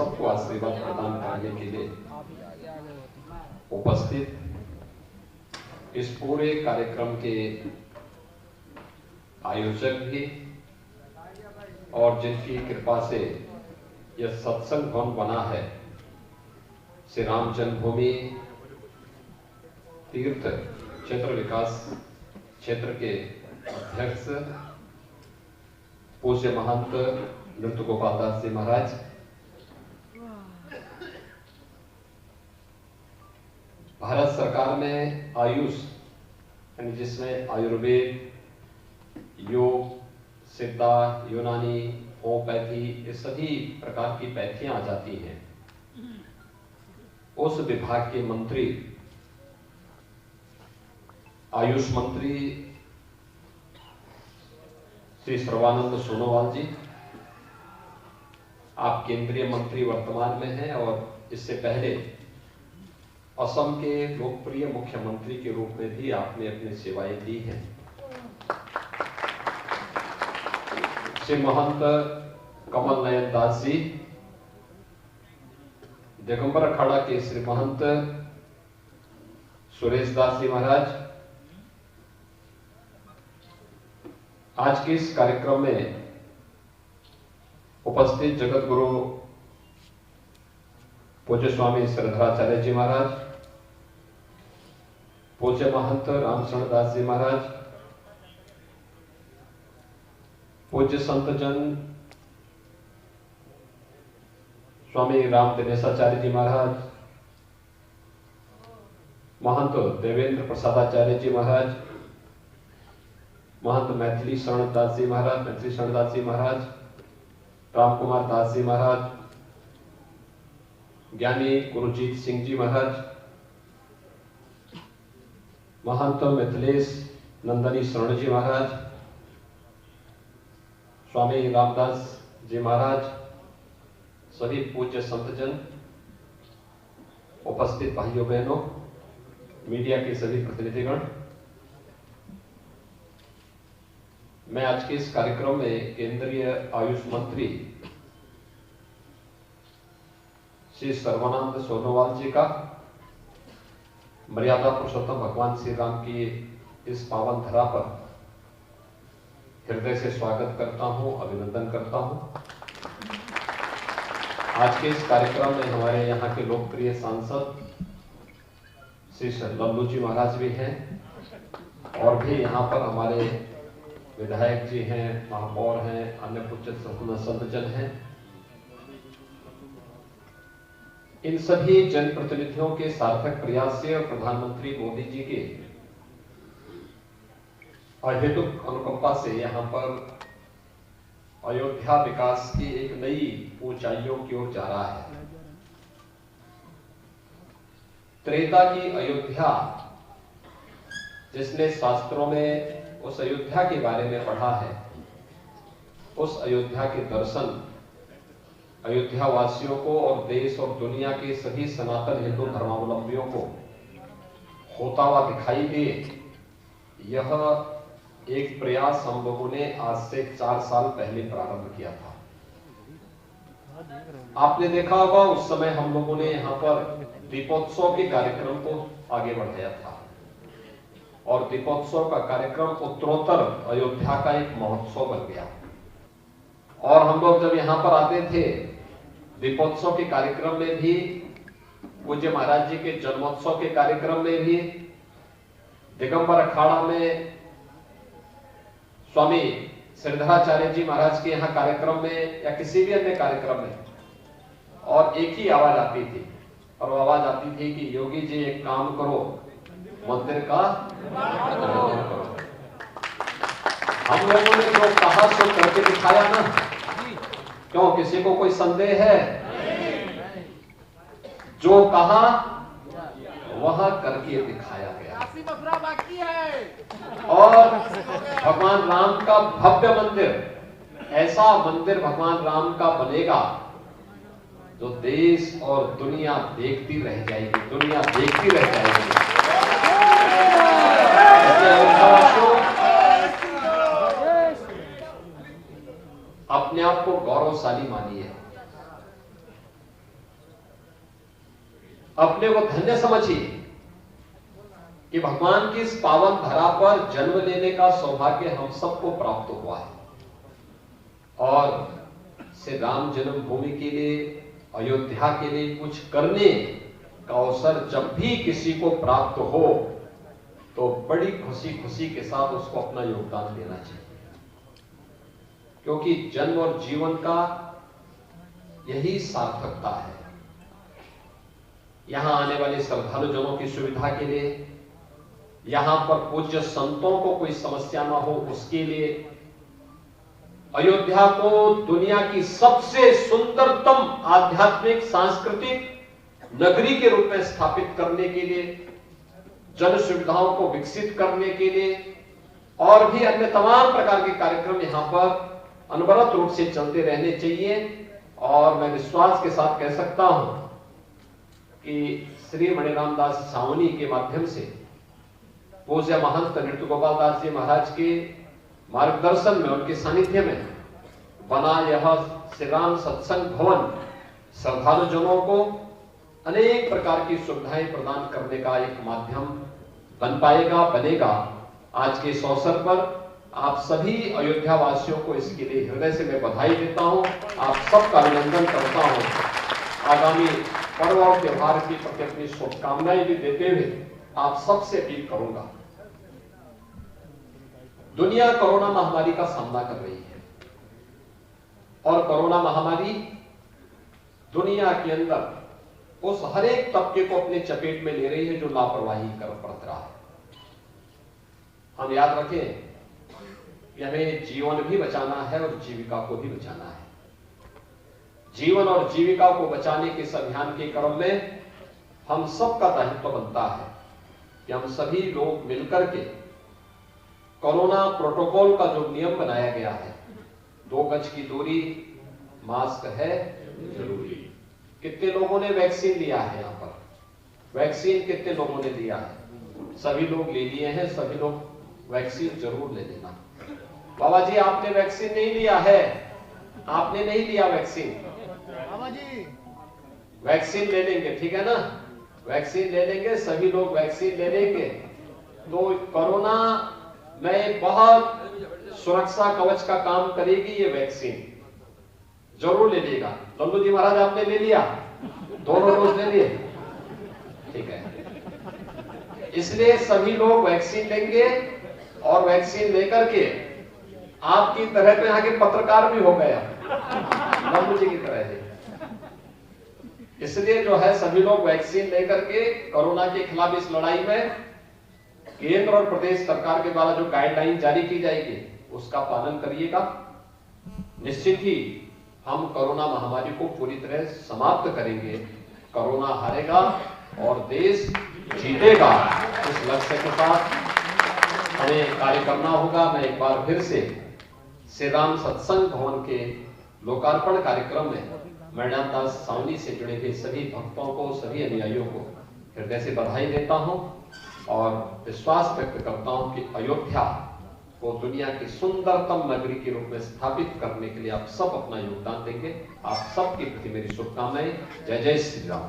सबको आशीर्वाद प्रदान करने के लिए उपस्थित इस पूरे कार्यक्रम के आयोजक भी और जिनकी कृपा से यह सत्संग भवन बना है, श्री राम जन्मभूमि तीर्थ क्षेत्र विकास क्षेत्र के अध्यक्ष पूज्य महंत नृत्य गोपाल दास जी महाराज, भारत सरकार में आयुष यानी जिसमें आयुर्वेद, योग, सिद्धा, यूनानी, होम्योपैथी ये सभी प्रकार की पैथियां आ जाती हैं, उस विभाग के मंत्री आयुष मंत्री श्री सर्बानंद सोनोवाल जी, आप केंद्रीय मंत्री वर्तमान में हैं और इससे पहले असम के लोकप्रिय मुख्यमंत्री के रूप में भी आपने अपनी सेवाएं दी हैं। श्री महंत कमल नयन दास जी, दिगंबर अखाड़ा के श्री महंत सुरेश दास जी महाराज, आज के इस कार्यक्रम में उपस्थित जगत गुरु पूज्य स्वामी श्रद्धाचार्य जी महाराज, पूज्य महंत रामशरण दास जी महाराज, पूज्य संत जन स्वामी राम दिनेशाचार्य जी महाराज, महंत देवेंद्र प्रसादाचार्य जी महाराज, महंत मैथिली शरण दास जी महाराज, राम कुमार दास जी महाराज, ज्ञानी गुरुजीत सिंह जी महाराज, महंत मिथिलेश नंदनी शरण जी महाराज, स्वामी रामदास जी महाराज, सभी पूज्य संतजन, उपस्थित भाइयों बहनों, मीडिया के सभी प्रतिनिधिगण, मैं आज के इस कार्यक्रम में केंद्रीय आयुष मंत्री श्री सर्बानंद सोनोवाल जी का मर्यादा पुरुषोत्तम भगवान श्री राम की इस पावन धरा पर हृदय से स्वागत करता हूं, अभिनंदन करता हूं। आज के इस कार्यक्रम में हमारे यहाँ के लोकप्रिय सांसद श्री लल्लू जी महाराज भी हैं और भी यहाँ पर हमारे विधायक जी हैं, महापौर हैं, अन्य पूज्य संतजन हैं। इन सभी जनप्रतिनिधियों के सार्थक प्रयास से और प्रधानमंत्री मोदी जी के अहेतुक अनुकंपा से यहाँ पर अयोध्या विकास की एक नई ऊंचाइयों की ओर जा रहा है। त्रेता की अयोध्या, जिसने शास्त्रों में उस अयोध्या के बारे में पढ़ा है, उस अयोध्या के दर्शन अयोध्या वासियों को और देश और दुनिया के सभी सनातन हिंदू धर्मावलंबियों को होता हुआ दिखाई दे, यह एक प्रयास हम लोगों ने आज से 4 साल पहले प्रारंभ किया था। आपने देखा होगा उस समय हम लोगों ने यहाँ पर दीपोत्सव के कार्यक्रम को आगे बढ़ाया था और दीपोत्सव का कार्यक्रम उत्तरोत्तर अयोध्या का एक महोत्सव बन गया। और हम लोग जब यहाँ पर आते थे दीपोत्सव के कार्यक्रम में भी, पूज्य महाराज जी के जन्मोत्सव के कार्यक्रम में भी, दिगंबर अखाड़ा में स्वामी श्रद्धाचार्य जी महाराज के यहाँ कार्यक्रम में या किसी भी अन्य कार्यक्रम में, और एक ही आवाज आती थी, और वो आवाज आती थी कि योगी जी एक काम करो, मंदिर का निर्माण करो। हम लोगों ने जो कहा सो करके दिखाया ना, क्यों किसी को कोई संदेह है? जो कहा वह करके दिखाया गया। और भगवान राम का भव्य मंदिर, ऐसा मंदिर भगवान राम का बनेगा जो देश और दुनिया देखती रह जाएगी, दुनिया देखती रह जाएगी। अपने आप को गौरवशाली मानिए। अपने को धन्य समझिए कि भगवान की इस पावन धरा पर जन्म लेने का सौभाग्य हम सबको प्राप्त हुआ है। और श्री राम जन्मभूमि के लिए, अयोध्या के लिए कुछ करने का अवसर जब भी किसी को प्राप्त हो तो बड़ी खुशी खुशी के साथ उसको अपना योगदान देना चाहिए, क्योंकि जन्म और जीवन का यही सार्थकता है। यहां आने वाले श्रद्धालु जनों की सुविधा के लिए, यहां पर पूज्य संतों को कोई समस्या ना हो उसके लिए, अयोध्या को दुनिया की सबसे सुंदरतम आध्यात्मिक सांस्कृतिक नगरी के रूप में स्थापित करने के लिए, जन सुविधाओं को विकसित करने के लिए और भी अन्य तमाम प्रकार के कार्यक्रम यहां पर अनवरत रूप से चलते रहने चाहिए। और मैं विश्वास के साथ कह सकता हूं कि श्री मणिराम दास सावनी के माध्यम से पूज्य महंत नृत्य गोपाल दास जी महाराज के मार्गदर्शन में, उनके सानिध्य में बना यह श्री राम सत्संग भवन श्रद्धालु जनों को अनेक प्रकार की सुविधाएं प्रदान करने का एक माध्यम बन पाएगा, बनेगा। आज के इस अवसर पर आप सभी अयोध्या वासियों को इसके लिए हृदय से मैं बधाई देता हूं, आप सबका अभिनंदन करता हूं। आगामी पर्व और त्योहार की प्रति अपनी शुभकामनाएं भी देते हुए आप सबसे अपील करूंगा, दुनिया कोरोना महामारी का सामना कर रही है और कोरोना महामारी दुनिया के अंदर उस हर एक तबके को अपने चपेट में ले रही है जो लापरवाही कर बरत रहा है। हम याद रखें कि हमें जीवन भी बचाना है और जीविका को भी बचाना है। जीवन और जीविका को बचाने के इस अभियान के क्रम में हम सबका दायित्व बनता है कि हम सभी लोग मिलकर के कोरोना प्रोटोकॉल का जो नियम बनाया गया है, 2 गज की दूरी, मास्क है जरूरी। कितने लोगों ने वैक्सीन लिया है? यहां पर वैक्सीन कितने लोगों ने लिया है? सभी लोग ले लिए हैं। सभी लोग वैक्सीन जरूर ले लेना। बाबा जी आपने वैक्सीन नहीं लिया है? आपने नहीं लिया वैक्सीन? बाबा जी वैक्सीन ले लेंगे, ठीक है ना? वैक्सीन ले लेंगे, सभी लोग वैक्सीन ले लेंगे तो कोरोना में बहुत सुरक्षा कवच का काम करेगी ये वैक्सीन। जरूर ले लीजिएगा। लल्लू जी महाराज आपने ले लिया? दोनों डोज ले लिए? ठीक है। इसलिए सभी लोग वैक्सीन लेंगे और वैक्सीन लेकर के आपकी तरह पे यहाँ के पत्रकार भी हो गया लल्लू जी की तरह है। इसलिए जो है सभी लोग वैक्सीन लेकर के कोरोना के खिलाफ इस लड़ाई में केंद्र और प्रदेश सरकार के द्वारा जो गाइडलाइन जारी की जाएगी उसका पालन करिएगा। निश्चित ही हम कोरोना महामारी को पूरी तरह समाप्त करेंगे। कोरोना हारेगा और देश जीतेगा। इस लक्ष्य के साथ हमें कार्य करना होगा। मैं एक बार फिर से श्री राम सत्संग भवन के लोकार्पण कार्यक्रम में मणिराम दास सावनी से जुड़े हुए सभी भक्तों को, सभी अनुयायियों को हृदय से बधाई देता हूं और विश्वास व्यक्त करता हूं कि अयोध्या को दुनिया की सुंदरतम नगरी के रूप में स्थापित करने के लिए आप सब अपना योगदान देंगे। आप सबके प्रति मेरी शुभकामनाएं। जय जय श्री राम।